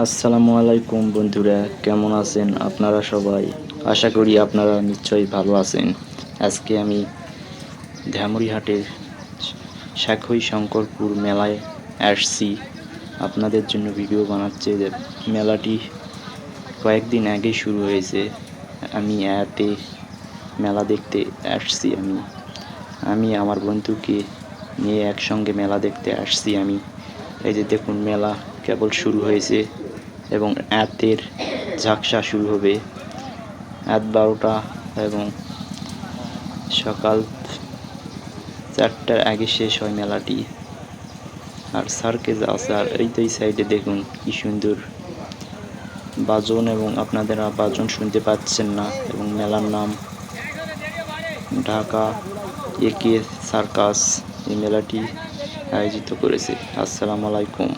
আসসালামু আলাইকুম বন্ধুরা, কেমন আছেন আপনারা সবাই? আশা করি আপনারা নিশ্চয়ই ভালো আছেন। আজকে আমি ধামুরিহাটের শাখই শঙ্করপুর মেলায় আসছি। আপনাদের জন্য ভিডিও বানাচ্ছে। যে মেলাটি কয়েকদিন আগে শুরু হয়েছে। আমি এতে মেলা দেখতে আসছি। আমি আমার বন্ধুকে নিয়ে একসঙ্গে মেলা দেখতে আসছি। এই যে দেখুন, মেলা কেবল শুরু হয়েছে এবং রাতের ঝাঁকসা শুরু হবে রাত 12টা এবং সকাল 4টার আগে শেষ হয় মেলাটি। আর সার্কেস আছে। আর এই সাইডে দেখুন কি সুন্দর বাজন, এবং আপনারা বাজন শুনতে পাচ্ছেন না। এবং মেলার নাম ঢাকা একে সার্কাস এই মেলাটি আয়োজিত করেছে। আসসালামু আলাইকুম।